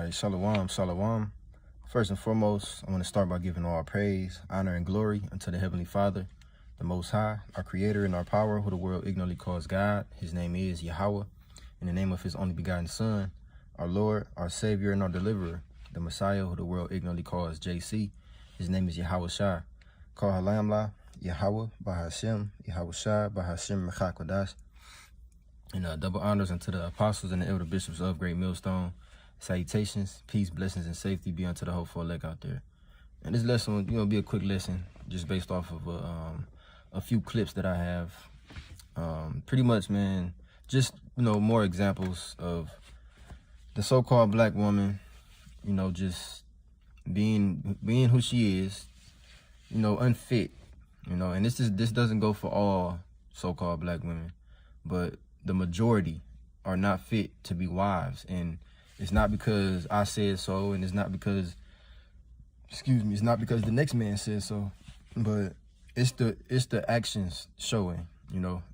right, shalom, shalom. First and foremost, I want to start by giving all praise, honor, and glory unto the Heavenly Father, the Most High, our Creator and our power, who the world ignorantly calls God. His name is Yahweh, in the name of His only begotten Son, our Lord, our Savior, and our Deliverer, the Messiah, who the world ignorantly calls JC. His name is Yahweh Shai. Call Halamla, Yahweh, Bahashem, Yahweh Shai, Bahashem, Mechakodash. And double honors unto the apostles and the elder bishops of Great Millstone. Salutations, peace, blessings, and safety be unto the hopeful elect out there. And this lesson will, be a quick lesson, just based off of a few clips that I have. Pretty much, man, just more examples of the so-called black woman, just being who she is, unfit, and this doesn't go for all so-called black women, but the majority are not fit to be wives. And it's not because I said so, and it's not because the next man said so, but it's the actions showing,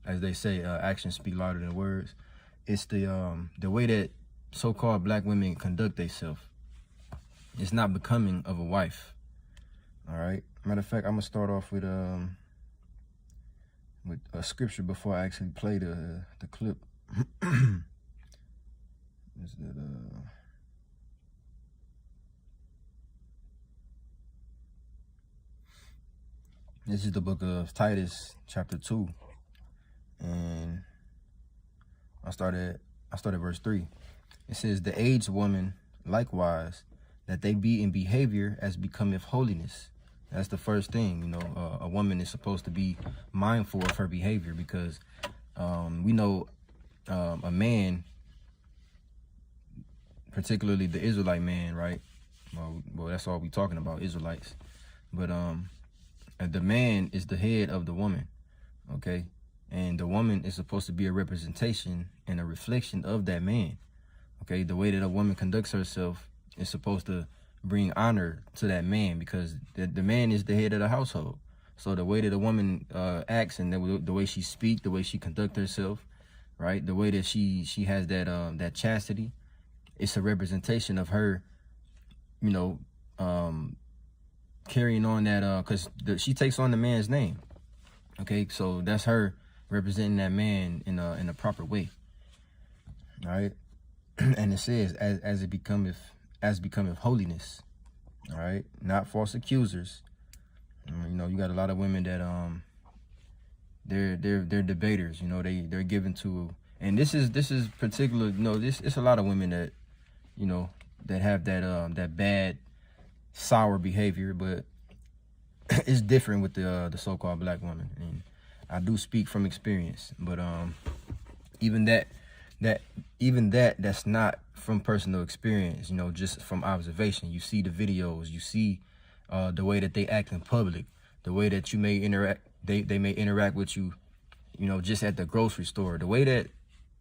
as they say, actions speak louder than words. It's the way that so-called black women conduct themselves. It's not becoming of a wife. All right. Matter of fact, I'm gonna start off with a scripture before I actually play the clip. This is the book of Titus, chapter 2, and I started verse 3. It says, "The aged woman likewise, that they be in behavior as becometh holiness." That's the first thing. A woman is supposed to be mindful of her behavior, because we know a man, particularly the Israelite man, right? Well, that's all we talking about, Israelites. But the man is the head of the woman, okay? And the woman is supposed to be a representation and a reflection of that man, okay? The way that a woman conducts herself is supposed to bring honor to that man, because the man is the head of the household. So the way that a woman acts, and the way she speaks, the way she conducts herself, right? The way that she has that chastity, it's a representation of her, carrying on that, because she takes on the man's name, okay? So that's her representing that man in a proper way, all right? And it says, as becometh holiness, all right? Not false accusers. You got a lot of women that they're debaters. They're given to, and this is particular. It's a lot of women that that have that bad sour behavior, but it's different with the so-called black woman. And I do speak from experience, but even that's not from personal experience, just from observation. You see the videos, you see the way that they act in public, the way that you may interact, they may interact with you, just at the grocery store. The way that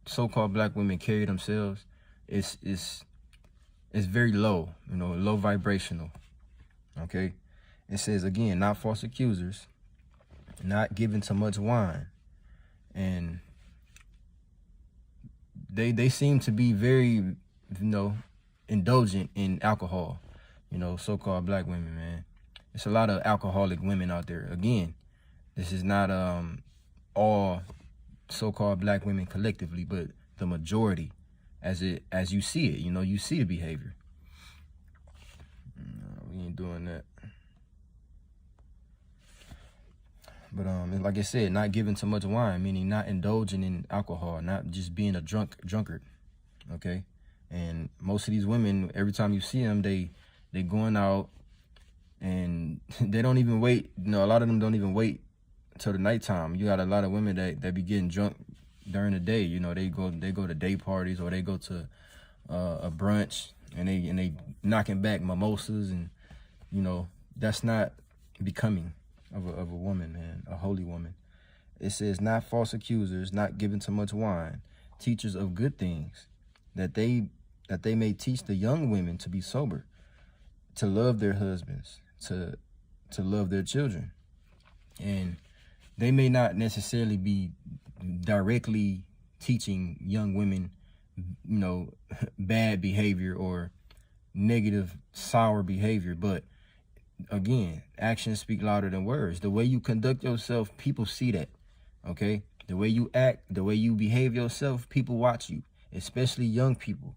so-called black women carry themselves is very low, low vibrational, okay? It says, again, not false accusers, not given to much wine, and they seem to be very, indulgent in alcohol, so-called black women, man. It's a lot of alcoholic women out there. Again, this is not all so-called black women collectively, but the majority, as you see it, you see the behavior. No, we ain't doing that. But like I said, not giving too much wine, meaning not indulging in alcohol, not just being a drunkard, okay? And most of these women, every time you see them, they going out, and they don't even wait. A lot of them don't even wait till the nighttime. You got a lot of women that be getting drunk during the day. They go to day parties, or they go to a brunch, and they knocking back mimosas, and that's not becoming of a woman, man, a holy woman. It says, not false accusers, not given to much wine, teachers of good things, that they may teach the young women to be sober, to love their husbands, to love their children. And they may not necessarily be directly teaching young women, bad behavior, or negative, sour behavior. But again, actions speak louder than words. The way you conduct yourself, people see that, okay? The way you act, the way you behave yourself, people watch you, especially young people.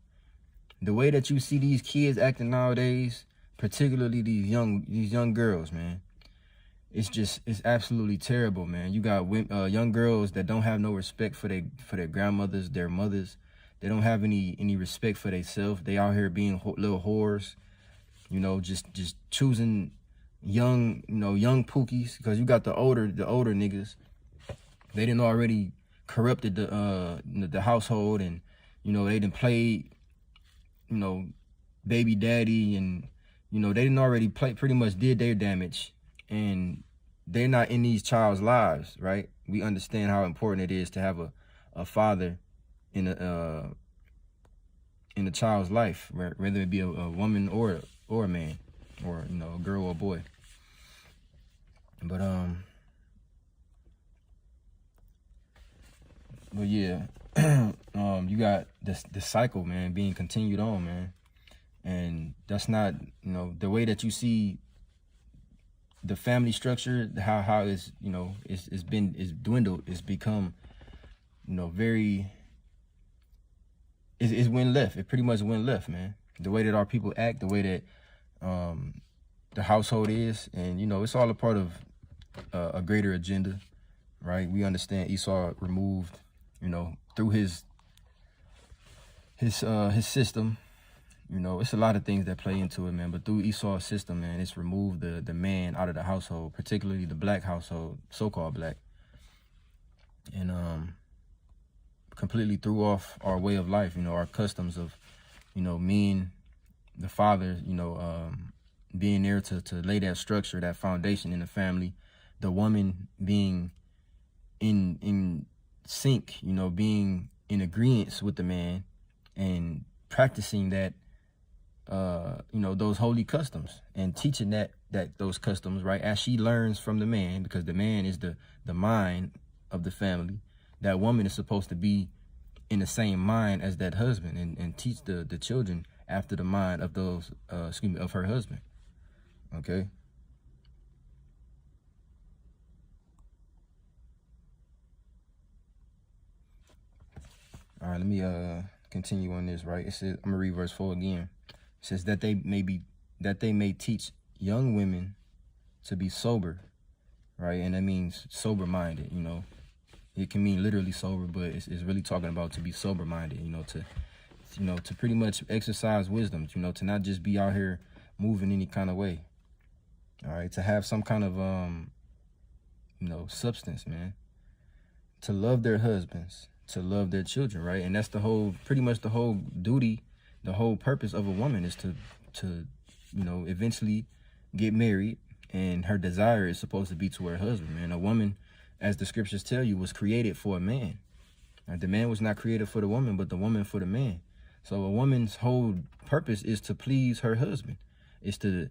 The way that you see these kids acting nowadays, particularly these young girls, man, it's absolutely terrible, man. You got young girls that don't have no respect for their grandmothers, their mothers. They don't have any respect for themselves. They out here being little whores, you know, just choosing young pookies, because you got the older niggas. They done already corrupted the household, and you know, they done played, you know, baby daddy, and you know, they didn't already pretty much did their damage, and they're not in these child's lives, right? We understand how important it is to have a father in a child's life, whether it be a woman or a man, or you know, a girl or a boy. But yeah, you got the cycle, man, being continued on, man. And that's not, you know, the way that you see the family structure, how it's, you know, it's dwindled, it's become, you know, it's went left. It pretty much went left, man. The way that our people act, the way that the household is, and you know, it's all a part of a greater agenda, right? We understand Esau removed, you know, through his system. You know, it's a lot of things that play into it, man. But through Esau's system, man, it's removed the man out of the household, particularly the black household, so-called black, and completely threw off our way of life. You know, our customs of, you know, men, the father, you know, being there to lay that structure, that foundation in the family. The woman being in sync, you know, being in agreement with the man and practicing that. You know, those holy customs, and teaching that those customs, right, as she learns from the man, because the man is the mind of the family. That woman is supposed to be in the same mind as that husband, and teach the children after the mind of those of her husband. Okay. All right, let me continue on this, right? It says, I'm gonna read verse 4 again. It says that they may teach young women to be sober, right? And that means sober-minded, you know. It can mean literally sober, but it's really talking about to be sober-minded, you know, to pretty much exercise wisdom, you know, to not just be out here moving any kind of way. All right, to have some kind of you know, substance, man. To love their husbands, to love their children, right? And that's pretty much the whole duty. The whole purpose of a woman is to you know, eventually get married, and her desire is supposed to be to her husband, man. A woman, as the scriptures tell you, was created for a man. Now, the man was not created for the woman, but the woman for the man. So a woman's whole purpose is to please her husband, is to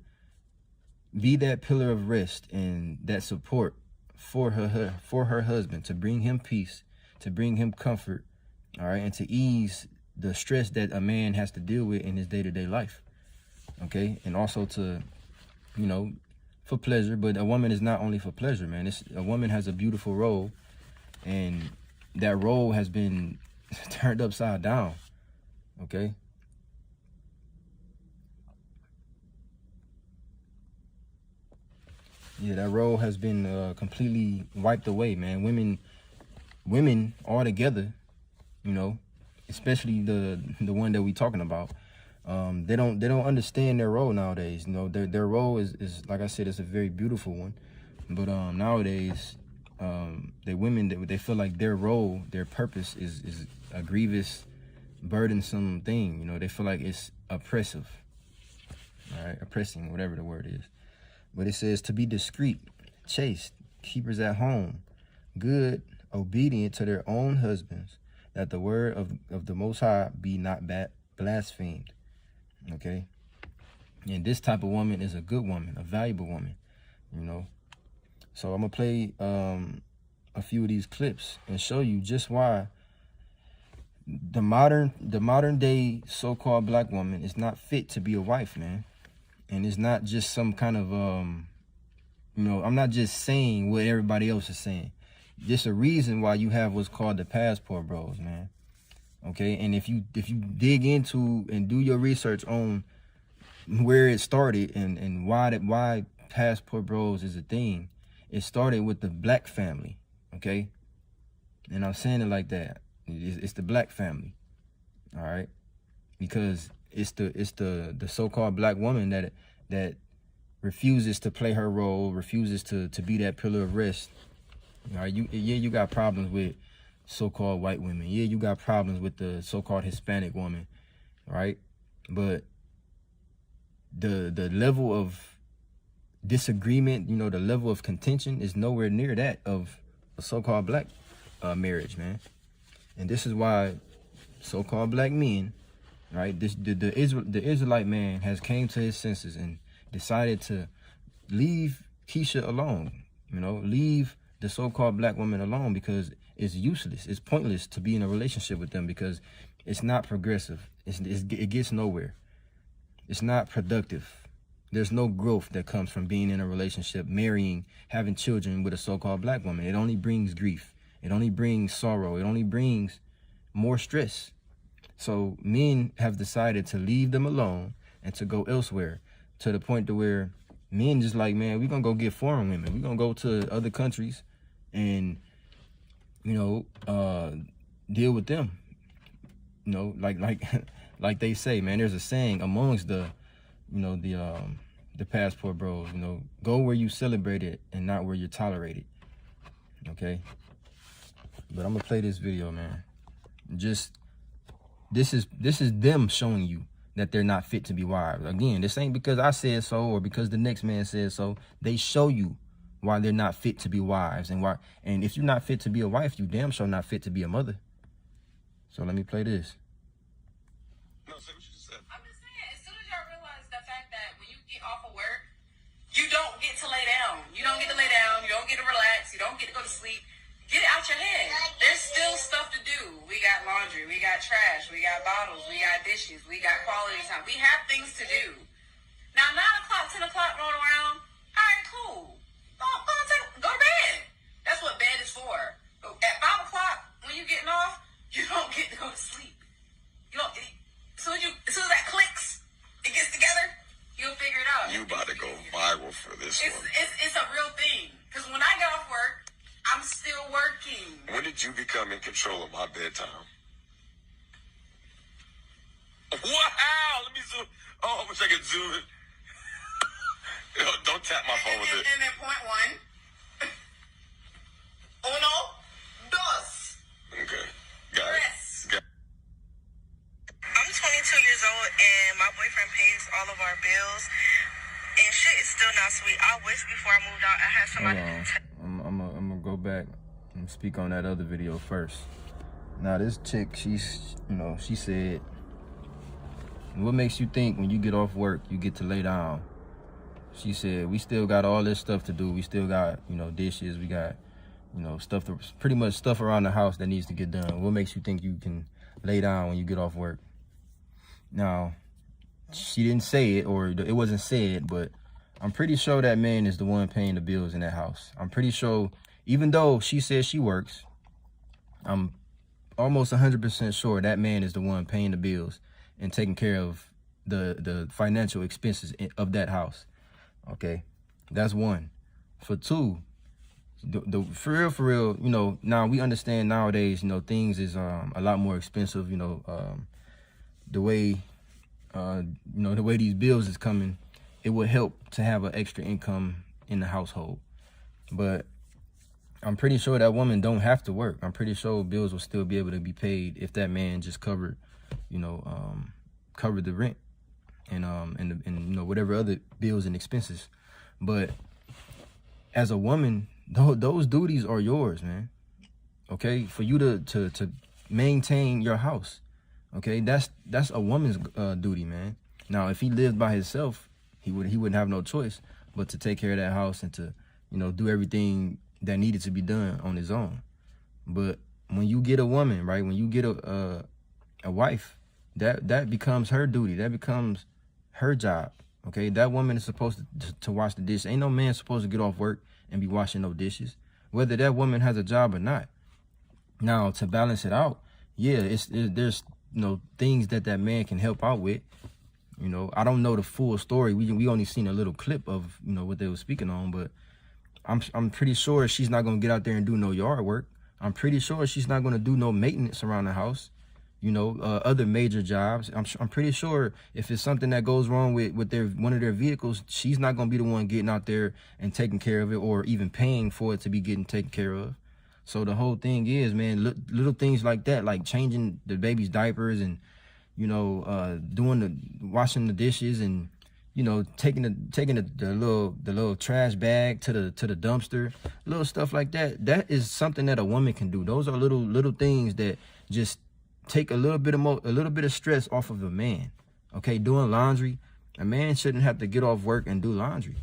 be that pillar of rest and that support for her husband, to bring him peace, to bring him comfort, all right, and to ease the stress that a man has to deal with in his day-to-day life, okay? And also to, you know, for pleasure. But a woman is not only for pleasure, man. A woman has a beautiful role, and that role has been turned upside down, okay? Yeah, that role has been completely wiped away, man. Women all together, you know, especially the one that we talking about, they don't understand their role nowadays. You know, their role is like I said, it's a very beautiful one, but nowadays they feel like their role, their purpose is a grievous, burdensome thing. You know, they feel like it's oppressive, all right, oppressing, whatever the word is. But it says to be discreet, chaste, keepers at home, good, obedient to their own husbands, that the word of the Most High be not blasphemed, okay? And this type of woman is a good woman, a valuable woman, you know? So I'm going to play a few of these clips and show you just why the modern day so-called black woman is not fit to be a wife, man. And it's not just some kind of I'm not just saying what everybody else is saying. There's a reason why you have what's called the passport bros, man. Okay, and if you dig into and do your research on where it started and why passport bros is a thing, it started with the black family. Okay, and I'm saying it like that. It's the black family, all right, because it's the so-called black woman that refuses to play her role, refuses to be that pillar of rest. All right, you got problems with so-called white women. Yeah, you got problems with the so-called Hispanic woman, right? But the level of disagreement, the level of contention is nowhere near that of a so-called black marriage, man. And this is why so-called black men, right? The Israelite man has came to his senses and decided to leave Keisha alone. Leave the so-called black woman alone, because it's useless. It's pointless to be in a relationship with them because it's not progressive. It gets nowhere. It's not productive. There's no growth that comes from being in a relationship, marrying, having children with a so-called black woman. It only brings grief. It only brings sorrow. It only brings more stress. So men have decided to leave them alone and to go elsewhere, to the point to where men just like, man, we're going to go get foreign women. We're going to go to other countries and, deal with them. Like they say, man, there's a saying amongst the passport bros, go where you celebrate it and not where you're tolerated. Okay. But I'm going to play this video, man. This is them showing you that they're not fit to be wives. Again, this ain't because I said so or because the next man said so. They show you why they're not fit to be wives, and if you're not fit to be a wife, you damn sure not fit to be a mother. So let me play this. No, say what you just said. I'm just saying, as soon as y'all realize the fact that when you get off of work, you don't get to lay down. You don't get to lay down. You don't get to relax. You don't get to go to sleep. Get it out your head. There's still stuff to do. We got laundry. We got trash. We got bottles. We got dishes. We got quality time. We have things to do. Now, 9 o'clock, 10 o'clock rolling around. All right, cool. Go to bed. That's what bed is for. But at 5 o'clock, when you're getting off, you don't get to go to sleep. You don't. As soon as that clicks, it gets together, you'll figure it out. You about to go viral for this one. It's a real thing. Because when I get off work, I'm still working. When did you become in control of my bedtime? Wow! Let me zoom. Oh, I wish I could zoom in. Don't tap my phone with it. And then point 1. Uno, dos. Okay. Got it. I'm 22 years old and my boyfriend pays all of our bills. And shit is still not sweet. I wish before I moved out I had somebody I'm gonna go back and speak on that other video first. Now this chick, she said, what makes you think when you get off work you get to lay down? She said, we still got all this stuff to do. We still got, dishes. We got, pretty much stuff around the house that needs to get done. What makes you think you can lay down when you get off work? Now, she didn't say it, or it wasn't said, but I'm pretty sure that man is the one paying the bills in that house. I'm pretty sure, even though she says she works, I'm almost 100% sure that man is the one paying the bills and taking care of the financial expenses of that house. Okay, that's one. For two, for real, now we understand nowadays, things is a lot more expensive. The way the way these bills is coming, it would help to have an extra income in the household. But I'm pretty sure that woman don't have to work. I'm pretty sure bills will still be able to be paid if that man just covered the rent and whatever other bills and expenses. But as a woman, those duties are yours, man. Okay, for you to maintain your house. Okay, that's a woman's duty, man. Now, if he lived by himself, he wouldn't have no choice but to take care of that house and to do everything that needed to be done on his own. But when you get a woman, right, when you get a a wife, that becomes her duty. That becomes her job. Okay, that woman is supposed to wash the dish. Ain't no man supposed to get off work and be washing no dishes, whether that woman has a job or not. Now, to balance it out, yeah, there's things that man can help out with. I don't know the full story. We only seen a little clip of what they were speaking on, but I'm pretty sure she's not gonna get out there and do no yard work. I'm pretty sure she's not gonna do no maintenance around the house. Other major jobs. I'm pretty sure if it's something that goes wrong with one of their vehicles, she's not gonna be the one getting out there and taking care of it, or even paying for it to be getting taken care of. So the whole thing is, man, little things like that, like changing the baby's diapers and washing the dishes and taking the little trash bag to the dumpster, little stuff like that. That is something that a woman can do. Those are little things that just take a little bit of stress off of a man. Okay, doing laundry, a man shouldn't have to get off work and do laundry.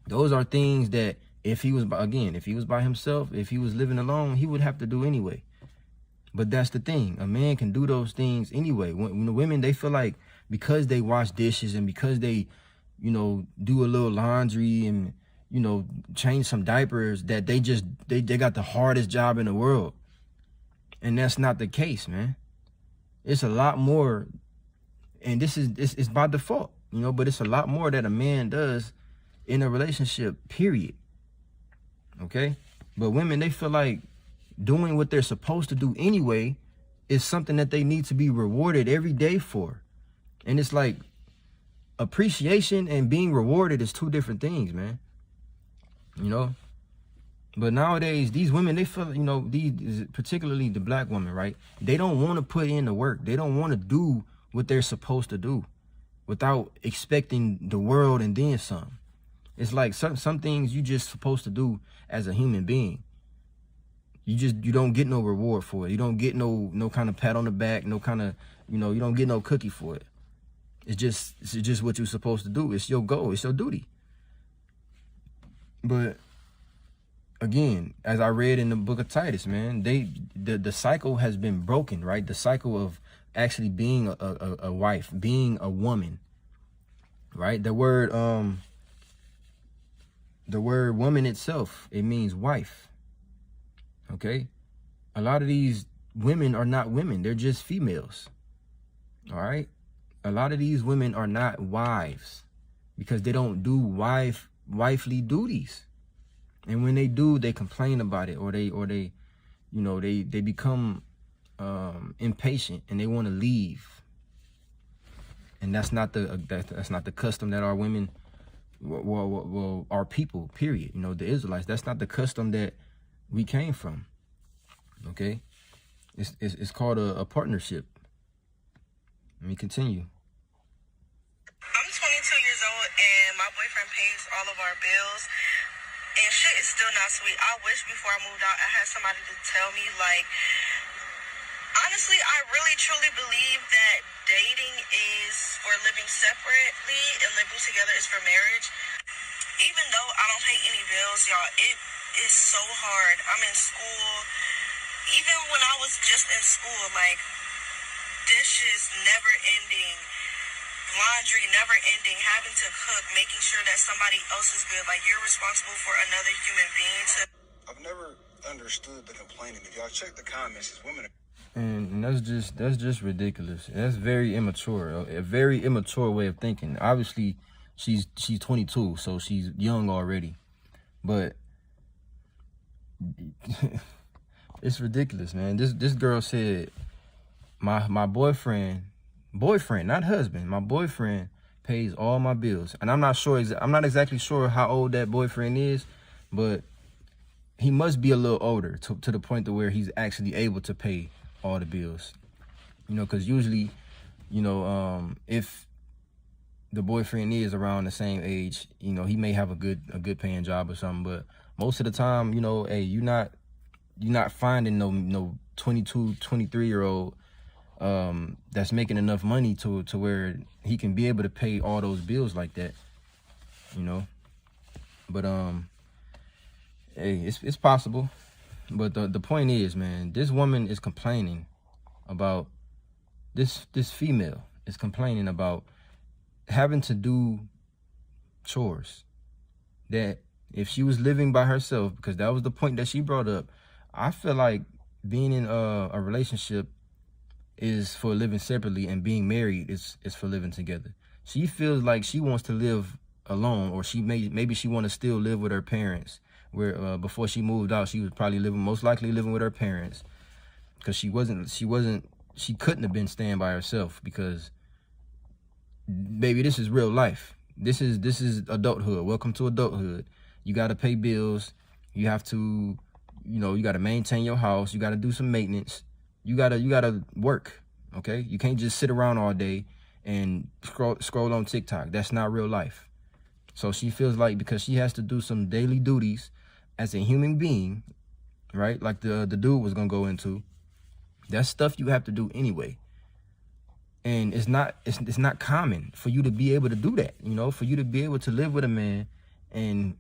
Those are things that if he was by himself, if he was living alone, he would have to do anyway. But that's the thing, a man can do those things anyway. When the women, they feel like because they wash dishes and because they do a little laundry and change some diapers, that they got the hardest job in the world. And that's not the case, man. It's a lot more, and it's by default, but it's a lot more that a man does in a relationship, period. Okay? But women, they feel like doing what they're supposed to do anyway is something that they need to be rewarded every day for. And it's like appreciation and being rewarded is two different things, man. But nowadays, these women, they feel, these, particularly the black women, right? They don't want to put in the work. They don't want to do what they're supposed to do without expecting the world and then some. It's like some things you just supposed to do as a human being. You don't get no reward for it. You don't get no kind of pat on the back, no kind of, you don't get no cookie for it. It's just what you're supposed to do. It's your goal. It's your duty. But again, as I read in the book of Titus, man, the cycle has been broken, right? The cycle of actually being a wife, being a woman, right? The word woman itself, it means wife. Okay? A lot of these women are not women. They're just females. All right? A lot of these women are not wives because they don't do wifely duties. And when they do, they complain about it, or they become impatient and they want to leave. And that's not the custom that our women, well, our people, period. The Israelites. That's not the custom that we came from. Okay, it's called a partnership. Let me continue. I'm 22 years old and my boyfriend pays all of our bills. And shit is still not sweet. I wish before I moved out, I had somebody to tell me, like, honestly, I really truly believe that dating is for living separately and living together is for marriage. Even though I don't pay any bills, y'all, it is so hard. I'm in school. Even when I was just in school, like, dishes never ending. Laundry never ending, having to cook, making sure that somebody else is good. Like, you're responsible for another human being. I've never understood the complaining. If y'all check the comments, it's women. And that's just ridiculous. That's very immature. A very immature way of thinking. Obviously, she's 22, so she's young already. But it's ridiculous, man. This girl said, my boyfriend, not husband, my boyfriend pays all my bills. And I'm not exactly sure how old that boyfriend is, but he must be a little older to the point to where he's actually able to pay all the bills. Because usually, if the boyfriend is around the same age, he may have a good paying job or something. But most of the time, hey, you're not finding no 22, 23-year-old that's making enough money to where he can be able to pay all those bills like that, But hey, it's possible. But the point is, man, this woman is complaining about this female is complaining about having to do chores, that if she was living by herself, because that was the point that she brought up, I feel like being in a relationship is for living separately, and being married is for living together. She feels like she wants to live alone, or maybe she want to still live with her parents, where before she moved out, she was probably most likely living with her parents, because she couldn't have been staying by herself, because baby, this is real life. This is adulthood. Welcome to adulthood. You got to pay bills. You have to, you got to maintain your house. You got to do some maintenance. You got to work, okay? You can't just sit around all day and scroll on TikTok. That's not real life. So she feels like because she has to do some daily duties as a human being, right? Like the dude was going to go into, that's stuff you have to do anyway. And it's not common for you to be able to do that, for you to be able to live with a man, and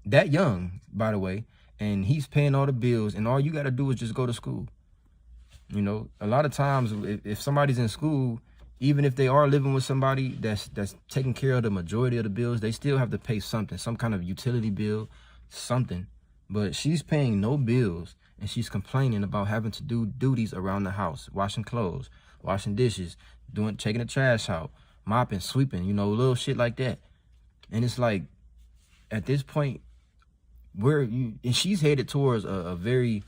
that young, by the way, and he's paying all the bills, and all you got to do is just go to school. A lot of times if somebody's in school, even if they are living with somebody that's taking care of the majority of the bills, they still have to pay something, some kind of utility bill, something. But she's paying no bills, and she's complaining about having to do duties around the house, washing clothes, washing dishes, taking the trash out, mopping, sweeping, little shit like that. And it's like, at this point, and she's headed towards a very,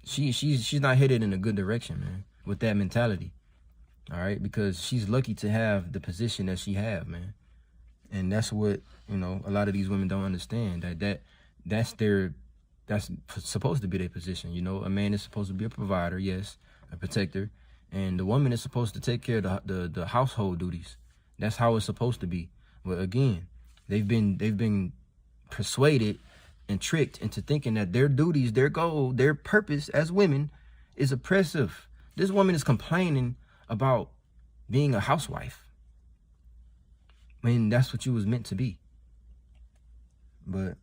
she's not headed in a good direction, man, with that mentality. All right, because she's lucky to have the position that she have, man. And that's what, a lot of these women don't understand, that's supposed to be their position. A man is supposed to be a provider, yes, a protector, and the woman is supposed to take care of the household duties. That's how it's supposed to be. But again, they've been persuaded and tricked into thinking that their duties, their goal, their purpose as women is oppressive. This woman is complaining about being a housewife. I mean, that's what you was meant to be. But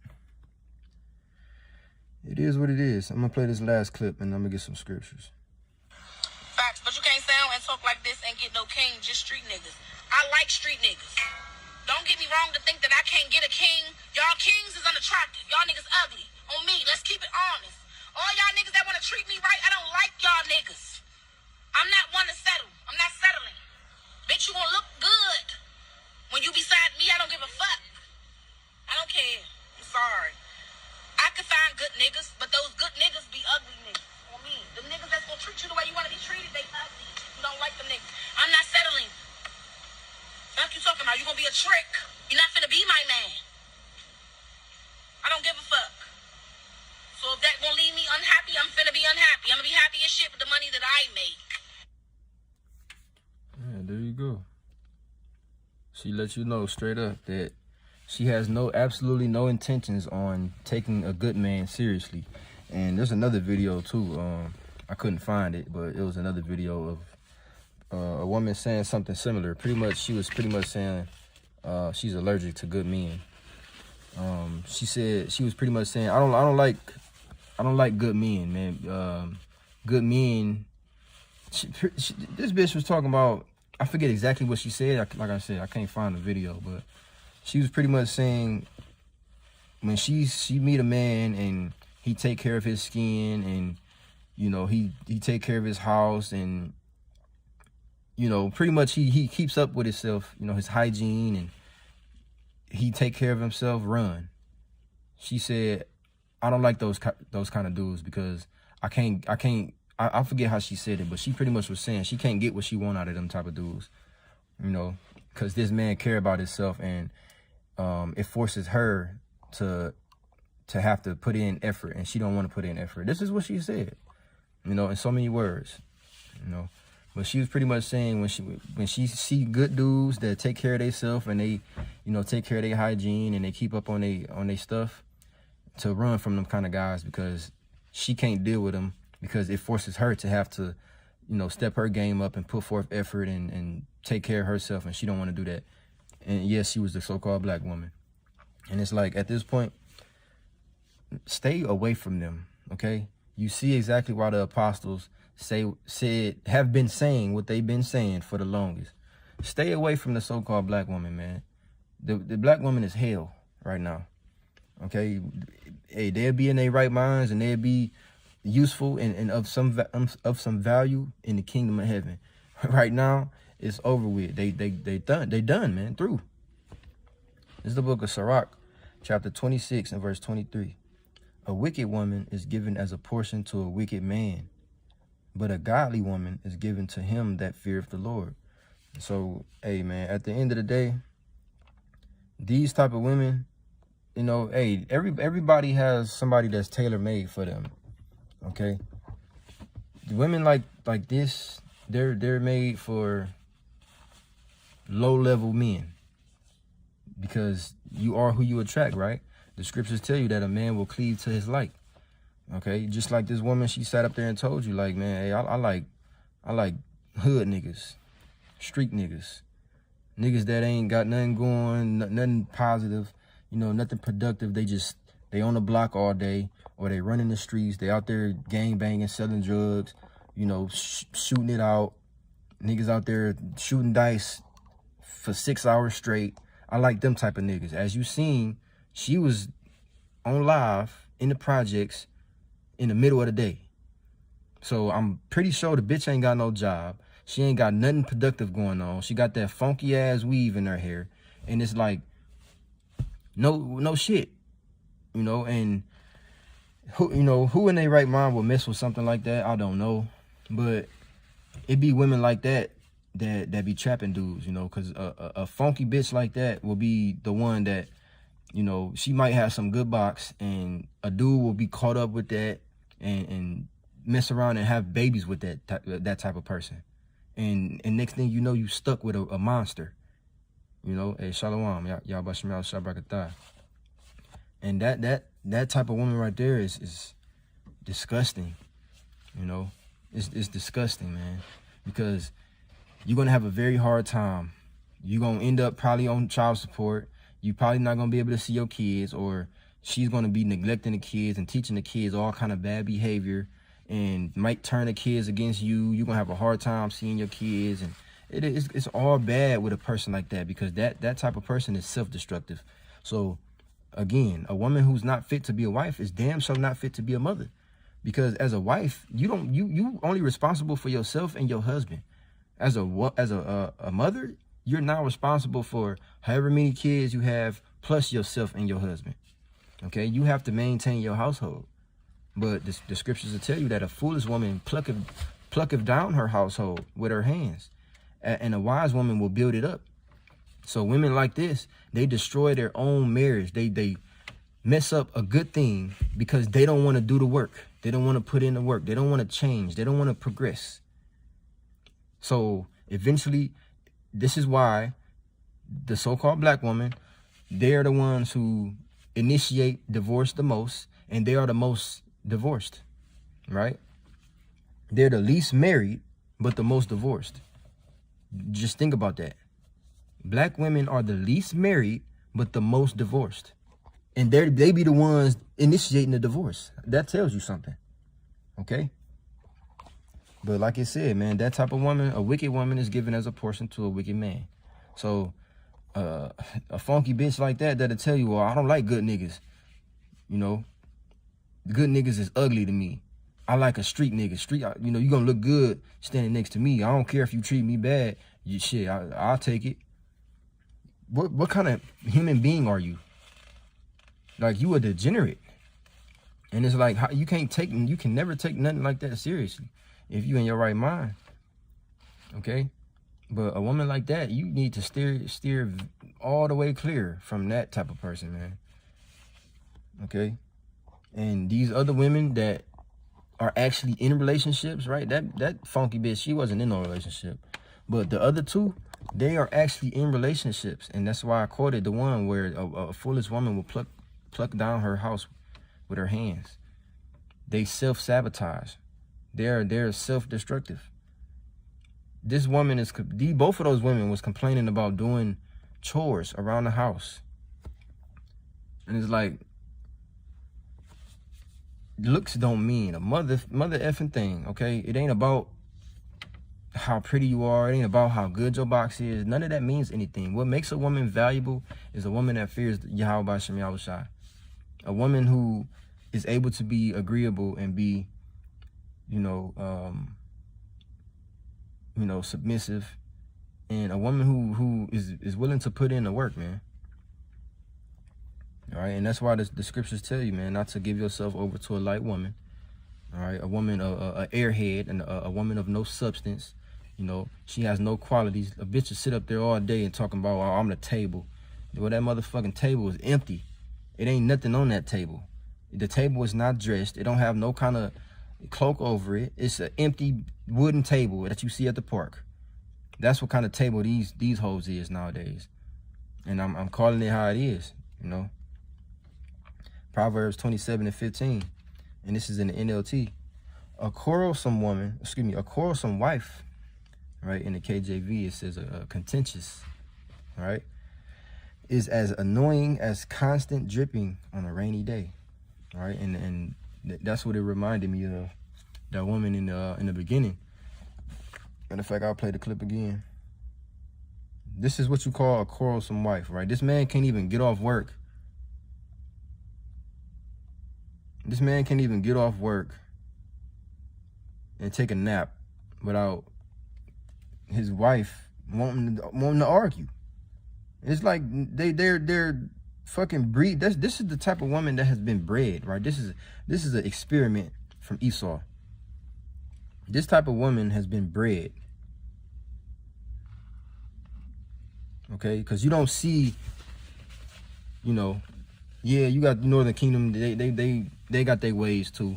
it is what it is. I'm going to play this last clip, and I'm going to get some scriptures. Facts, but you can't sound and talk like this and get no king, just street niggas. I like street niggas. Don't get me wrong to think that I can't get a king. Y'all kings is unattractive. Y'all niggas ugly. On me, let's keep it honest. All y'all niggas that want to treat me right, I don't like y'all niggas. I'm not one to settle. I'm not settling. Bitch, you gonna look good. When you beside me, I don't give a fuck. I don't care. I'm sorry. I can find good niggas, but those good niggas be ugly niggas. On me. The niggas that's gonna treat you the way you want to be treated, they ugly. You don't like them niggas. I'm not settling. What you talking about? You gonna be a trick. You're not finna be my man. I don't give a fuck. So if that gonna leave me unhappy, I'm finna be unhappy. I'm gonna be happy as shit with the money that I make. Yeah, there you go. She lets you know straight up that she has absolutely no intentions on taking a good man seriously. And there's another video too. I couldn't find it, but it was another video of a woman saying something similar. She was pretty much saying she's allergic to good men. She was pretty much saying I don't like good men, man. Good men. This bitch was talking about, I forget exactly what she said. Like I said, I can't find the video, but she was pretty much saying when she meet a man and he take care of his skin, and he take care of his house, and pretty much he keeps up with himself, his hygiene, and he take care of himself, run. She said, I don't like those kind of dudes, because I forget how she said it, but she pretty much was saying she can't get what she want out of them type of dudes, because this man care about himself, and it forces her to have to put in effort, and she don't want to put in effort. This is what she said, in so many words, But she was pretty much saying when she see good dudes that take care of themselves, and they, take care of their hygiene, and they keep up on they stuff, to run from them kind of guys, because she can't deal with them, because it forces her to have to, step her game up and put forth effort and take care of herself, and she don't want to do that. And yes, she was the so-called black woman. And it's like, at this point, stay away from them, okay? You see exactly why the apostles have been saying what they've been saying for the longest. Stay away from the so-called black woman, man. The black woman is hell right now. Okay, hey, they'll be in their right minds and they'll be useful and of some value in the kingdom of heaven. Right now, it's over with. They done, man. Through. This is the book of Sarak, chapter 26 and verse 23. A wicked woman is given as a portion to a wicked man, but a godly woman is given to him that feareth the Lord. So, hey, man, at the end of the day, these type of women, you know, hey, everybody has somebody that's tailor-made for them, okay? The women like this, they're made for low-level men because you are who you attract, right? The scriptures tell you that a man will cleave to his like, okay? Just like this woman, she sat up there and told you, like, man, hey, I like hood niggas, street niggas that ain't got nothing going, nothing positive, you know, nothing productive. They on the block all day, or they running the streets. They out there gang banging, selling drugs, you know, shooting it out. Niggas out there shooting dice for 6 hours straight. I like them type of niggas. As you seen, she was on live in the projects in the middle of the day. So I'm pretty sure the bitch ain't got no job. She ain't got nothing productive going on. She got that funky ass weave in her hair. And it's like, no shit, you know, and who in their right mind will mess with something like that? I don't know, but it be women like that be trapping dudes, you know, because a funky bitch like that will be the one that, you know, she might have some good box and a dude will be caught up with that and mess around and have babies with that type of person. And next thing you know, you stuck with a monster. You know, hey, shalom, y'all bashim y'all shabrakatah. And that type of woman right there is disgusting. You know, it's disgusting, man, because you're gonna have a very hard time. You're gonna end up probably on child support. You probably not gonna be able to see your kids, or she's gonna be neglecting the kids and teaching the kids all kind of bad behavior, and might turn the kids against you. You're gonna have a hard time seeing your kids, and it's all bad with a person like that, because that type of person is self-destructive. So again, a woman who's not fit to be a wife is damn sure not fit to be a mother, because as a wife, you only responsible for yourself and your husband. As a mother, you're now responsible for however many kids you have plus yourself and your husband. Okay, you have to maintain your household. But the scriptures will tell you that a foolish woman plucketh down her household with her hands, and a wise woman will build it up. So women like this, they destroy their own marriage. They mess up a good thing because they don't want to do the work. They don't want to put in the work. They don't want to change. They don't want to progress. So eventually, this is why the so-called black woman, they are the ones who initiate divorce the most, and they are the most divorced, right? They're the least married, but the most divorced. Just think about that. Black women are the least married, but the most divorced. And they be the ones initiating the divorce. That tells you something, okay? But like I said, man, that type of woman, a wicked woman, is given as a portion to a wicked man. So a funky bitch like that'll tell you, well, I don't like good niggas. You know, good niggas is ugly to me. I like a street nigga. You know, you gonna look good standing next to me. I don't care if you treat me bad. I'll take it. What kind of human being are you? Like, you a degenerate. And it's like, you can never take nothing like that seriously if you in your right mind. Okay? But a woman like that, you need to steer all the way clear from that type of person, man. Okay? And these other women that are actually in relationships, right? That funky bitch, she wasn't in no relationship. But the other two, they are actually in relationships. And that's why I quoted the one where a foolish woman will pluck down her house with her hands. They self-sabotage. They're self-destructive. This woman both of those women was complaining about doing chores around the house. And it's like, looks don't mean a mother effing thing, okay? It ain't about how pretty you are. It ain't about how good your box is. None of that means anything. What makes a woman valuable is a woman that fears Yahweh Bashem Yahushai. A woman who is able to be agreeable and be, submissive, and a woman who is willing to put in the work, man. All right, and that's why the scriptures tell you, man, not to give yourself over to a light woman. All right, a woman, a airhead, and a woman of no substance. She has no qualities. A bitch will sit up there all day and talking about, oh, I'm the table. Well, that motherfucking table is empty. It ain't nothing on that table. The table is not dressed. It don't have no kind of cloak over it. It's an empty wooden table that you see at the park. That's what kind of table these hoes is nowadays. And I'm calling it how it is, Proverbs 27:15. And this is in the NLT. A quarrelsome wife, right? In the KJV, it says contentious, right? Is as annoying as constant dripping on a rainy day, right? And that's what it reminded me of, that woman in the beginning. Matter of fact, I'll play the clip again. This is what you call a quarrelsome wife, right? This man can't even get off work. This man can't even get off work and take a nap without his wife wanting to argue. It's like they're fucking breed. This is the type of woman that has been bred, right? This is an experiment from Esau. This type of woman has been bred. Okay, because you don't see, yeah, you got the Northern Kingdom. They got their ways too,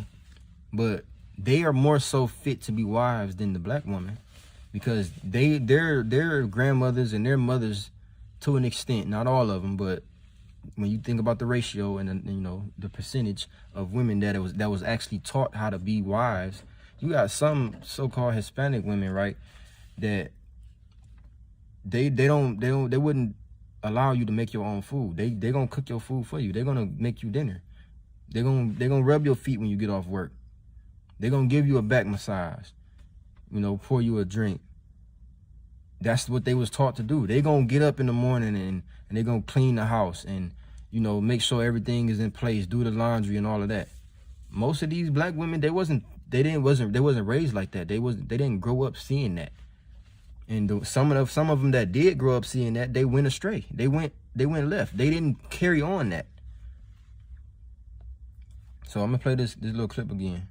but they are more so fit to be wives than the black woman, because their grandmothers and their mothers, to an extent, not all of them, but when you think about the ratio and the percentage of women that was actually taught how to be wives, you got some so-called Hispanic women, right, that they wouldn't allow you to make your own food. They gonna cook your food for you. They're gonna make you dinner. They're gonna rub your feet when you get off work. They're gonna give you a back massage, pour you a drink. That's what they was taught to do. They gonna get up in the morning and they gonna clean the house and make sure everything is in place, do the laundry and all of that. Most of these black women, they wasn't raised like that. They didn't grow up seeing that. And some of them that did grow up seeing that, they went astray. They went left. They didn't carry on that. So I'm gonna play this little clip again.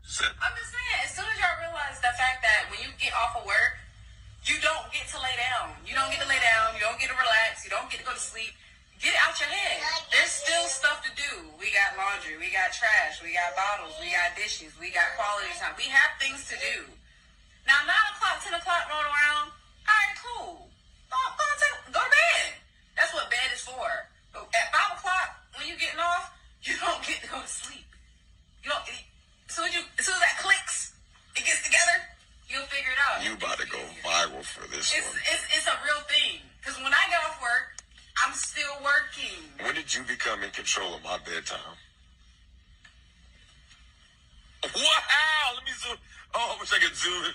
I'm just saying, as soon as y'all realize the fact that when you get off of work, you don't get to lay down. You don't get to lay down. You don't get to relax. You don't get to go to sleep. Get it out your head. There's still stuff to do. We got laundry. We got trash. We got bottles. We got dishes. We got quality time. We have things to do. Now, 9 o'clock, 10 o'clock roll around. All right, cool. Go to bed. That's what bed is for. But at 5 o'clock, when you're getting off, you don't get to go to sleep. You don't. As soon as that clicks, it gets together, you'll figure it out. You about to go viral for this one. It's a real thing. Because when I get off work, I'm still working. When did you become in control of my bedtime? Wow! Let me zoom. Oh, I wish I could zoom in.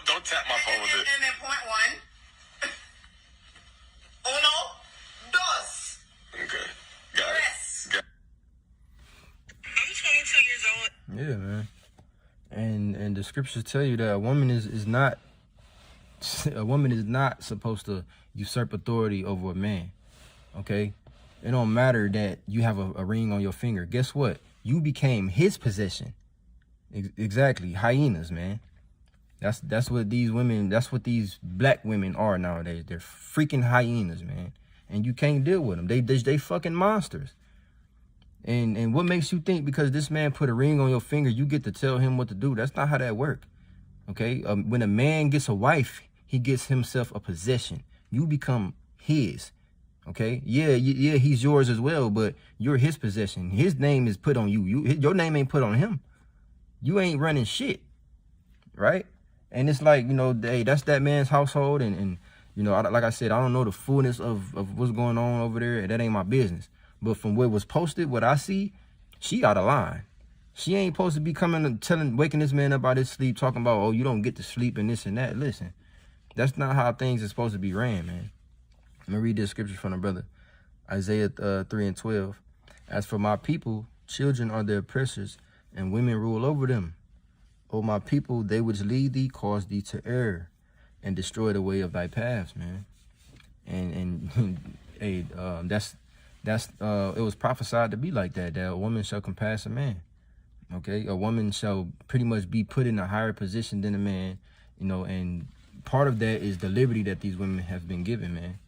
Don't tap my phone with it. And then point 1. Uno, dos. Okay. Got Yes. it. I'm 22 years old. Yeah, man. And the scriptures tell you that a woman is not supposed to usurp authority over a man. Okay? It don't matter that you have a ring on your finger. Guess what? You became his possession. Exactly. Hyenas, man. That's what these women, that's what these black women are nowadays. They're freaking hyenas, man. And you can't deal with them. They fucking monsters. And what makes you think because this man put a ring on your finger, you get to tell him what to do? That's not how that works. Okay? When a man gets a wife, he gets himself a possession. You become his. Okay? Yeah, he's yours as well, but you're his possession. His name is put on you. Your name ain't put on him. You ain't running shit. Right? And it's like, hey, that's that man's household. And like I said, I don't know the fullness of what's going on over there. That ain't my business. But from what was posted, what I see, she out of line. She ain't supposed to be coming and waking this man up out his sleep, talking about, oh, you don't get to sleep and this and that. Listen, that's not how things are supposed to be ran, man. Let me read this scripture from the brother. Isaiah 3:12. As for my people, children are their oppressors, and women rule over them. O my people, they which lead thee cause thee to err, and destroy the way of thy paths, man. And hey, it was prophesied to be like that a woman shall compass a man. Okay, a woman shall pretty much be put in a higher position than a man, and part of that is the liberty that these women have been given, man.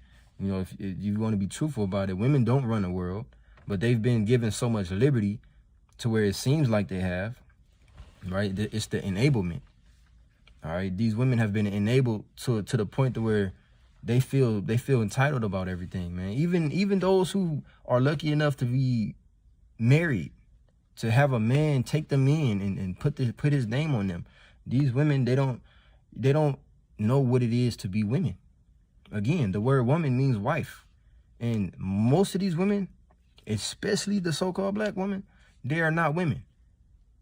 If you want to be truthful about it, women don't run the world, but they've been given so much liberty to where it seems like they have, right? It's the enablement, all right? These women have been enabled to the point to where they feel entitled about everything, man. Even those who are lucky enough to be married, to have a man take them in and put his name on them. These women, they don't know what it is to be women. Again, the word woman means wife. And most of these women, especially the so-called black women, they are not women.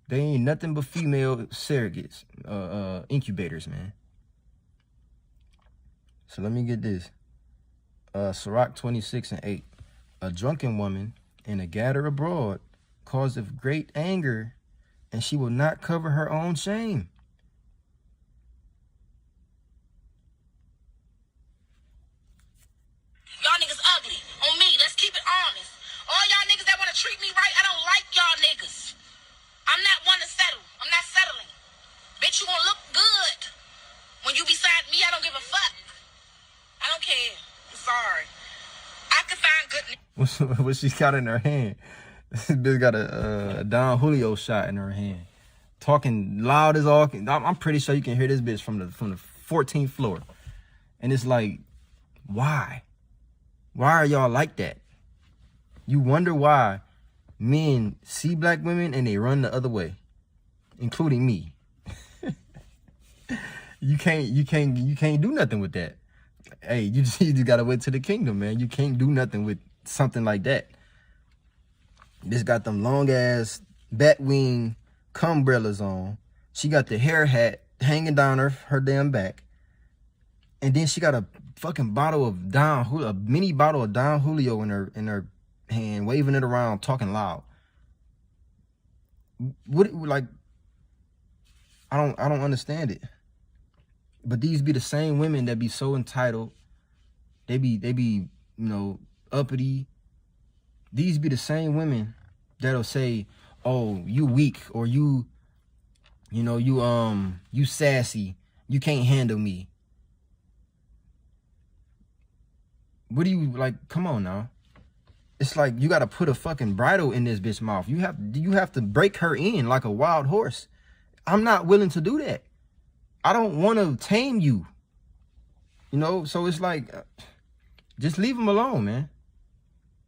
They ain't nothing but female surrogates, incubators, man. So let me get this. Sarak 26:8. A drunken woman and a gatherer abroad causeth great anger, and she will not cover her own shame. Y'all niggas ugly. On me, let's keep it honest. All y'all niggas that want to treat me right, I don't like y'all niggas. I'm not one to settle. I'm not settling. Bitch, you gonna look good. When you beside me, I don't give a fuck. I don't care. I'm sorry. I can find good What she got in her hand? This bitch got a Don Julio shot in her hand. Talking loud as all. I'm pretty sure you can hear this bitch from the 14th floor. And it's like, why? Why are y'all like that? You wonder why men see black women and they run the other way, including me. You can't do nothing with that. Hey, you just gotta wait to the kingdom, man. You can't do nothing with something like that. This got them long ass bat wing umbrellas on. She got the hair hat hanging down her damn back. And then she got a fucking bottle of Don Julio, a mini bottle of Don Julio in her hand, waving it around, talking loud. What, like, I don't understand it. But these be the same women that be so entitled. They be uppity. These be the same women that'll say, "Oh, you weak," or you sassy. You can't handle me. What do you like? Come on now. It's like you got to put a fucking bridle in this bitch mouth. You have to break her in like a wild horse. I'm not willing to do that. I don't want to tame you. So it's like, just leave them alone, man.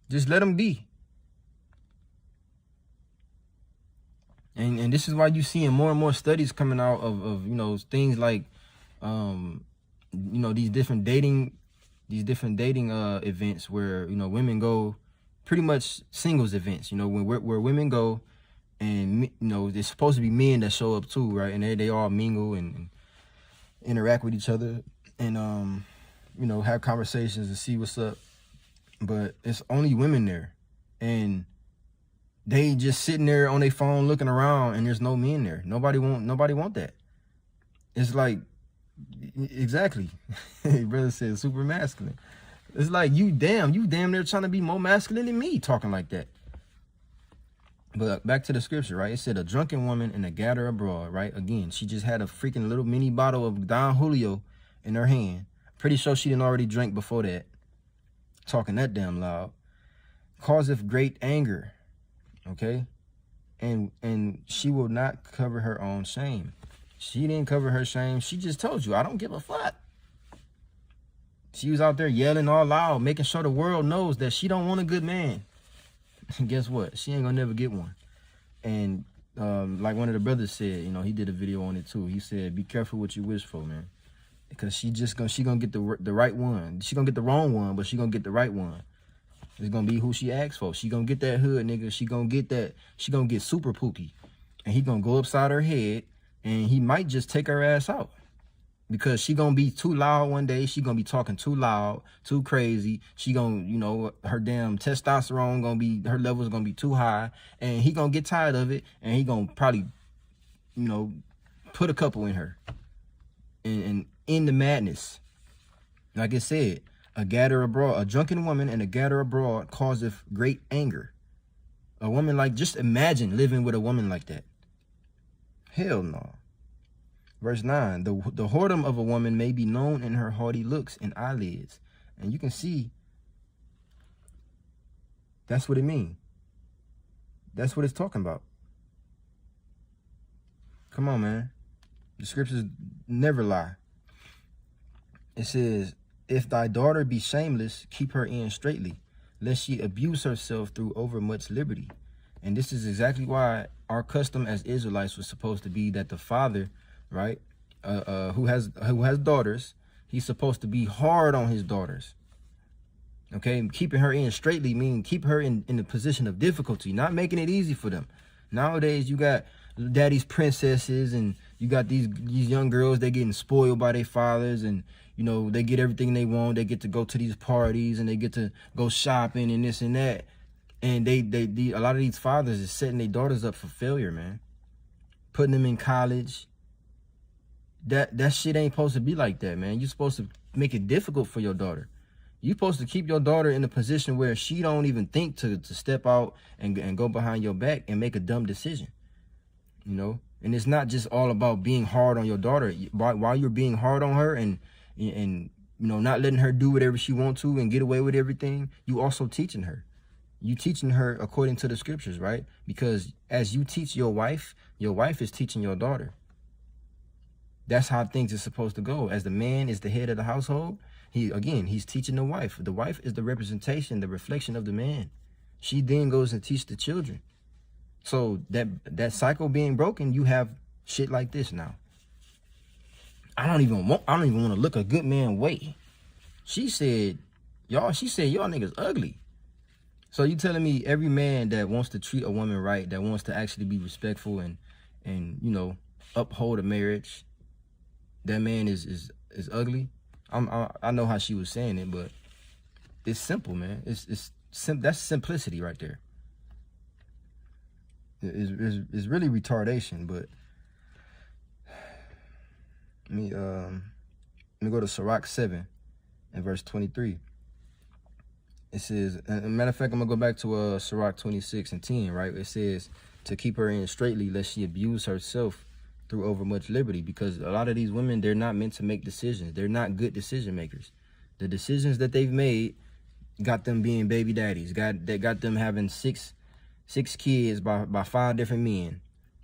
Just let them be. And this is why you seeing more and more studies coming out of things like these different dating events where women go, pretty much singles events, where women go, and there's supposed to be men that show up too, right? And they all mingle and interact with each other and have conversations and see what's up. But it's only women there, and they just sitting there on their phone looking around, and there's no men there. Nobody want that. It's like, exactly. Brother said super masculine. It's like you damn near trying to be more masculine than me talking like that. But back to the scripture, right? It said a drunken woman and a gatherer abroad, right? Again, she just had a freaking little mini bottle of Don Julio in her hand. Pretty sure she didn't already drink before that. Talking that damn loud. Causeth great anger, okay? And she will not cover her own shame. She didn't cover her shame. She just told you, I don't give a fuck. She was out there yelling all loud, making sure the world knows that she don't want a good man. And guess what? She ain't gonna never get one. And like one of the brothers said, he did a video on it too. He said, be careful what you wish for, man. Because she gonna get the right one. She gonna get the wrong one, but she gonna get the right one. is gonna be who she asks for. She gonna get that hood nigga. She gonna get super pookie. And he gonna go upside her head and he might just take her ass out. Because she gonna be too loud one day. She gonna be talking too loud, too crazy. She gonna, you know, her damn testosterone gonna be, her levels gonna be too high. And he gonna get tired of it. And he gonna probably, you know, put a couple in her. And in the madness. Like it said, a drunken woman and a gatherer abroad causeth great anger. A woman like, just imagine living with a woman like that. Hell no. Verse 9, the whoredom of a woman may be known in her haughty looks and eyelids. And you can see, that's what it means. That's what it's talking about. Come on, man. The scriptures never lie. It says, if thy daughter be shameless, keep her in straitly, lest she abuse herself through overmuch liberty. And this is exactly why our custom as Israelites was supposed to be that the father, right, who has daughters, he's supposed to be hard on his daughters. Okay, keeping her in straitly meaning keep her in a position of difficulty, not making it easy for them. Nowadays, you got daddy's princesses, and you got these young girls, they getting spoiled by their fathers, and you know they get everything they want. They get to go to these parties, and they get to go shopping and this and that. And a lot of these fathers is setting their daughters up for failure, man. Putting them in college. That shit ain't supposed to be like that, man. You're supposed to make it difficult for your daughter. You're supposed to keep your daughter in a position where she don't even think to step out and go behind your back and make a dumb decision. You know? And it's not just all about being hard on your daughter. While you're being hard on her and you know, not letting her do whatever she wants to and get away with everything, you also teaching her. You teaching her according to the scriptures, right? Because as you teach your wife is teaching your daughter. That's how things are supposed to go. As the man is the head of the household, he's teaching the wife. The wife is the representation, the reflection of the man. She then goes and teaches the children. So that cycle being broken, you have shit like this now. I don't even want to look a good man way. She said y'all niggas ugly. So you telling me every man that wants to treat a woman right, that wants to actually be respectful and you know, uphold a marriage, that man is ugly? I know how she was saying it, but it's simple, man. That's simplicity right there. It's really retardation, but let me go to Sarak 7 and verse 23. It says, matter of fact, I'm gonna go back to Sarak 26 and 10, right? It says to keep her in straitly lest she abuse herself through overmuch liberty, because a lot of these women, they're not meant to make decisions. They're not good decision makers. The decisions that they've made got them being baby daddies. Got them having six kids by 5 different men.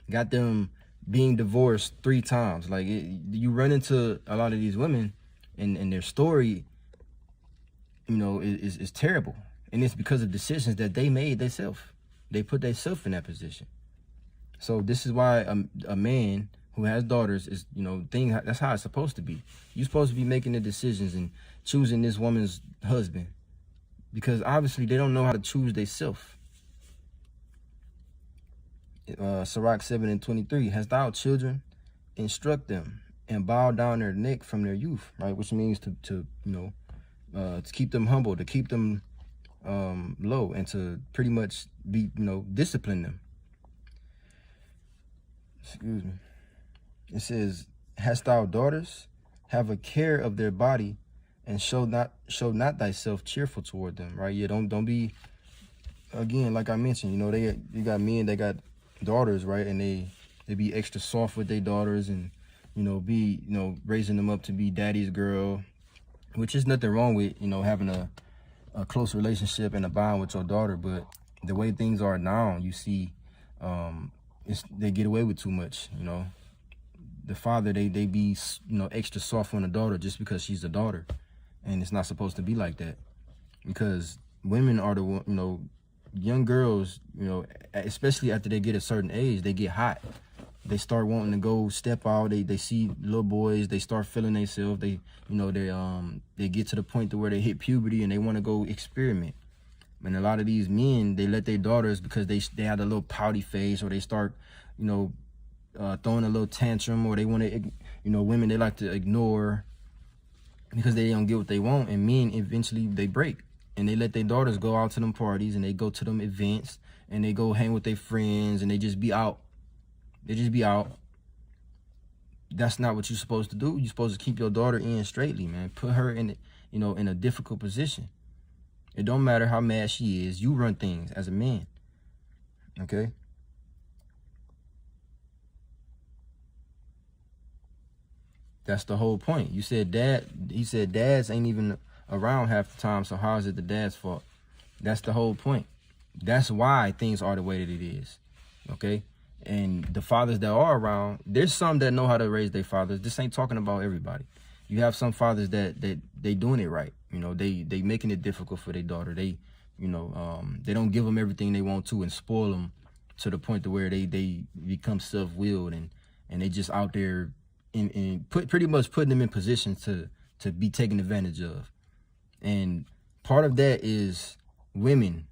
Got them being divorced 3 times. Like you run into a lot of these women, and their story, you know, is terrible, and it's because of decisions that they made themselves. They put themselves in that position. So this is why a man who has daughters is, you know, that's how it's supposed to be. You're supposed to be making the decisions and choosing this woman's husband, because obviously they don't know how to choose themselves. Sarak 7 and 23, hast thou children, instruct them, and bow down their neck from their youth, right? Which means to you know, to keep them humble, to keep them low, and to pretty much be, you know, discipline them. Excuse me. It says, hast thou daughters, have a care of their body, and show not thyself cheerful toward them, right? Yeah, don't be, again, like I mentioned, you know, you got men that got daughters, right? And they be extra soft with their daughters, and, you know, raising them up to be daddy's girl, which is nothing wrong with, you know, having a close relationship and a bond with your daughter. But the way things are now, you see, they get away with too much, you know. The father, they be, you know, extra soft on the daughter just because she's a daughter. And it's not supposed to be like that, because women are you know, young girls, you know, especially after they get a certain age, they get hot. They start wanting to go step out. They see little boys. They start feeling themselves. They, you know, they get to the point to where they hit puberty and they want to go experiment. And a lot of these men, they let their daughters, because they have a little pouty face, or they start, throwing a little tantrum, or they want to, women they like to ignore because they don't get what they want. And men eventually they break, and they let their daughters go out to them parties, and they go to them events, and they go hang with their friends, and they just be out. They just be out. That's not what you're supposed to do. You're supposed to keep your daughter in straightly, man. Put her in, in a difficult position. It don't matter how mad she is. You run things as a man. Okay? That's the whole point. He said dads ain't even around half the time, so how is it the dad's fault? That's the whole point. That's why things are the way that it is. Okay? And the fathers that are around, there's some that know how to raise their fathers. This ain't talking about everybody. You have some fathers that they doing it right. They making it difficult for their daughter. They don't give them everything they want to and spoil them to the point to where they become self-willed and they just out there pretty much putting them in positions to be taken advantage of. And part of that is women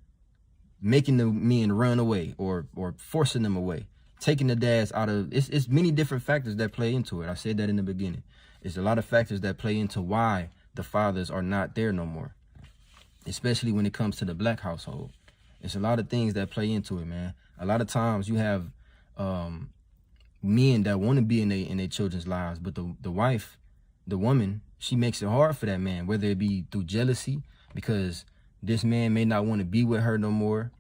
making the men run away or forcing them away, taking the dads out of, it's many different factors that play into it. I said that in the beginning. It's a lot of factors that play into why the fathers are not there no more, especially when it comes to the black household. It's a lot of things that play into it, man. A lot of times you have men that want to be in their children's lives, but the wife, the woman, she makes it hard for that man, whether it be through jealousy, because this man may not want to be with her no more,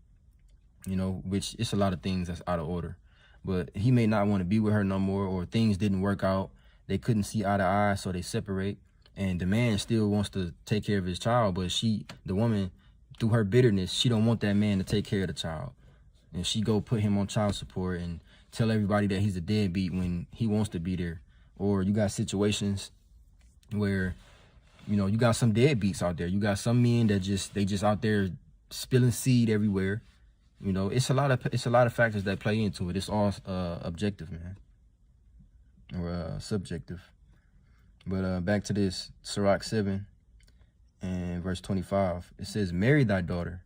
which it's a lot of things that's out of order. But he may not want to be with her no more, or things didn't work out. They couldn't see eye to eye, so they separate. And the man still wants to take care of his child, but the woman, through her bitterness, she don't want that man to take care of the child. And she go put him on child support and tell everybody that he's a deadbeat when he wants to be there. Or you got situations where, you got some deadbeats out there. You got some men that they just out there spilling seed everywhere. It's a lot of factors that play into it. It's all objective, man, or subjective. But back to this, Sarak 7 and verse 25. It says, "Marry thy daughter."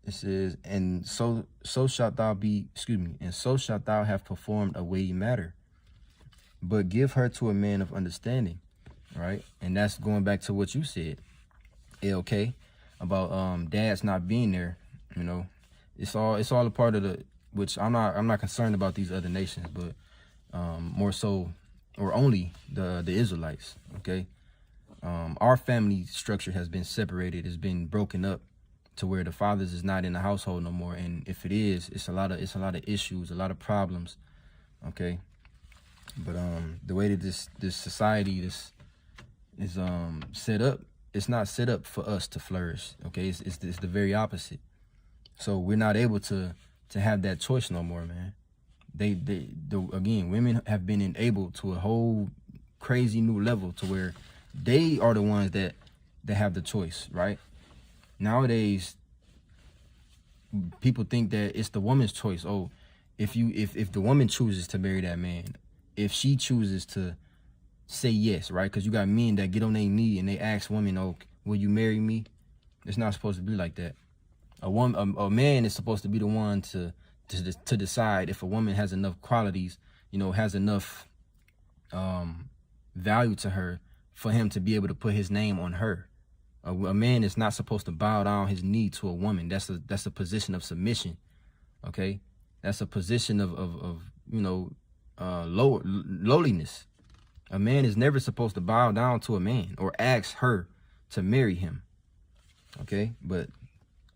It says, and so shalt thou have performed a weighty matter. But give her to a man of understanding, right? And that's going back to what you said, LK, about dads not being there. It's all a part of the, which I'm not concerned about these other nations, but more so, or only the Israelites. Okay, our family structure has been separated, has been broken up to where the fathers is not in the household no more. And if it is, it's a lot of issues, a lot of problems. Okay, but the way that this society is set up, it's not set up for us to flourish. Okay, it's the very opposite. So we're not able to have that choice no more, man. Again, women have been enabled to a whole crazy new level to where they are the ones that have the choice, right? Nowadays, people think that it's the woman's choice. Oh, if the woman chooses to marry that man, if she chooses to say yes, right? Because you got men that get on their knee and they ask women, "Oh, will you marry me?" It's not supposed to be like that. A man is supposed to be the one to decide if a woman has enough qualities, has enough value to her for him to be able to put his name on her. A man is not supposed to bow down his knee to a woman. That's a position of submission. Okay, that's a position of lowliness. A man is never supposed to bow down to a man or ask her to marry him. Okay, but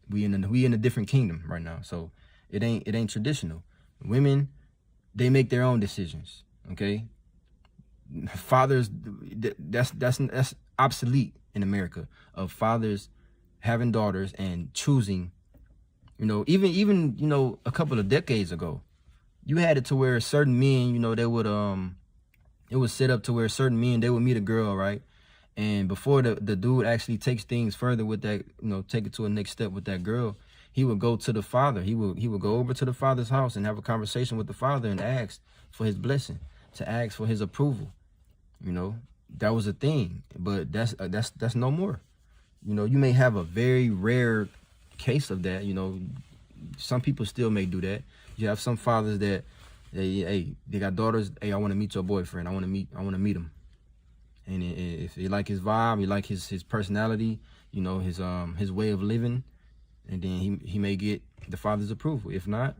we in a different kingdom right now, so it ain't traditional. Women, they make their own decisions. Okay, fathers, that's obsolete in America, of fathers having daughters and choosing. Even a couple of decades ago, you had it to where certain men, they would it was set up to where certain men, they would meet a girl, right? And before the dude actually takes things further with that, take it to a next step with that girl, he would go to the father. He would go over to the father's house and have a conversation with the father and ask for his blessing, to ask for his approval. That was a thing, but that's no more. You know, you may have a very rare case of that. You know, some people still may do that. You have some fathers that they got daughters. Hey, I want to meet your boyfriend. I want to meet him. And if you like his vibe, you like his personality, you know, his way of living, and then he may get the father's approval. If not,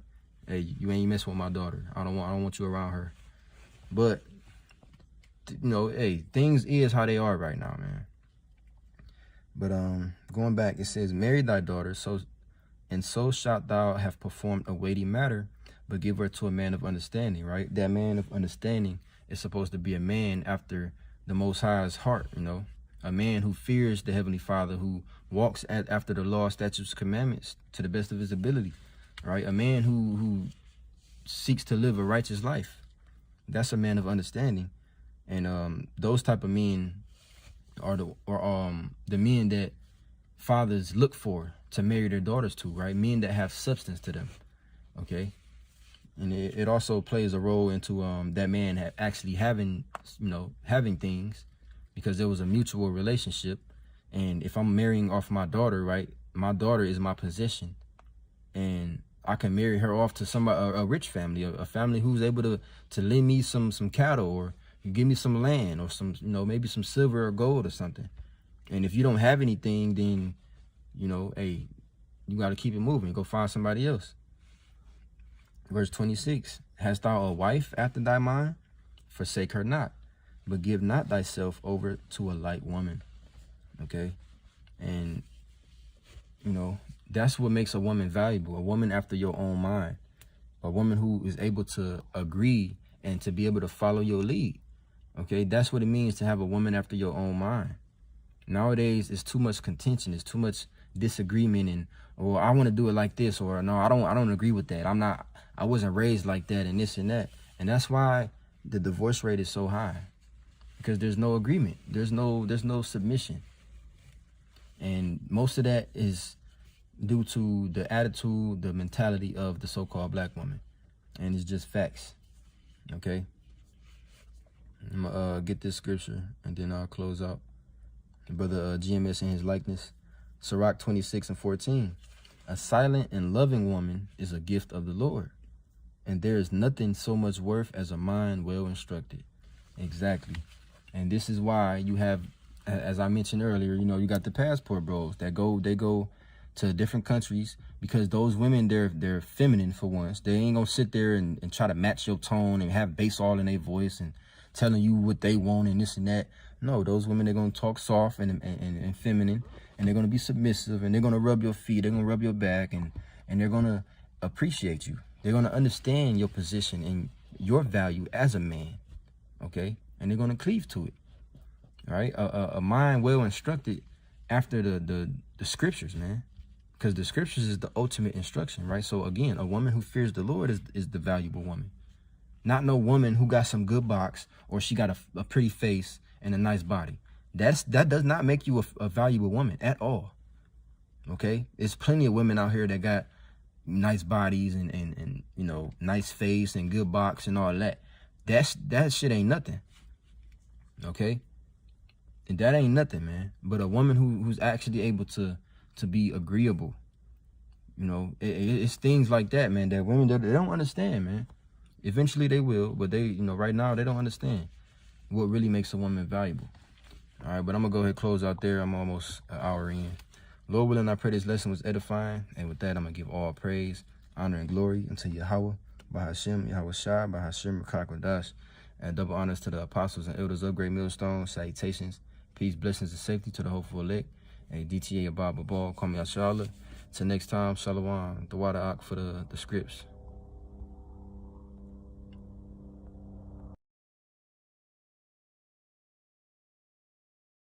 hey, you ain't messing with my daughter. I don't want you around her. But you know, hey, things is how they are right now, man. But going back, it says, marry thy daughter, so shalt thou have performed a weighty matter, but give her to a man of understanding, right? That man of understanding is supposed to be a man after the Most High's heart, you know, a man who fears the Heavenly Father, who walks after the law, statutes, commandments to the best of his ability, right? A man who seeks to live a righteous life. That's a man of understanding. And those type of men are the men that fathers look for to marry their daughters to, right? Men that have substance to them, okay? And it also plays a role into that man actually having things, because there was a mutual relationship. And if I'm marrying off my daughter, right, my daughter is my possession, and I can marry her off to somebody, a rich family, a family who's able to lend me some cattle, or give me some land, or some, you know, maybe some silver or gold or something. And if you don't have anything, then, you know, hey, you got to keep it moving. Go find somebody else. Verse 26, hast thou a wife after thy mind? Forsake her not, but give not thyself over to a light woman. Okay? And, you know, that's what makes a woman valuable. A woman after your own mind. A woman who is able to agree and to be able to follow your lead. Okay? That's what it means to have a woman after your own mind. Nowadays, it's too much contention. It's too much disagreement, and, or I want to do it like this, or no, I don't agree with that. I wasn't raised like that, and this and that. And that's why the divorce rate is so high, because there's no agreement. There's no submission. And most of that is due to the attitude, the mentality of the so-called black woman. And it's just facts. Okay? I'm gonna get this scripture, and then I'll close out. Brother GMS in his likeness. Sarak 26:14. A silent and loving woman is a gift of the Lord, and there is nothing so much worth as a mind well instructed. Exactly. And this is why you have, as I mentioned earlier, you know, you got the passport bros that they go to different countries, because those women, they're feminine for once. They ain't gonna sit there and try to match your tone and have bass all in their voice and telling you what they want and this and that. No, those women, they're gonna talk soft and feminine, and they're gonna be submissive, and they're gonna rub your feet, they're gonna rub your back, and they're gonna appreciate you. They're gonna understand your position and your value as a man, okay? And they're gonna cleave to it. All right, a mind well instructed after the scriptures, man, because the scriptures is the ultimate instruction, right? So again, a woman who fears the Lord is the valuable woman, not no woman who got some good box, or she got a pretty face and a nice body. That does not make you a valuable woman at all. Okay, there's plenty of women out here that got nice bodies and you know, nice face and good box and all that. That shit ain't nothing. Okay. And that ain't nothing, man. But a woman who's actually able to be agreeable, you know, it's things like that, man, that women, they don't understand, man. Eventually they will, but they, you know, right now they don't understand what really makes a woman valuable. All right, but I'm gonna go ahead and close out there. I'm almost an hour in. Lord willing, I pray this lesson was edifying, and with that, I'm gonna give all praise, honor, and glory unto Yahweh, Bahashem, Yahweh Shai, Bahashem, Rakakwadash, and double honors to the apostles and elders of Great Millstone. Salutations, peace, blessings, and safety to the hopeful elect. And DTA Abba Ball, call me Ashala. Till next time, Shalom, the water for the scripts.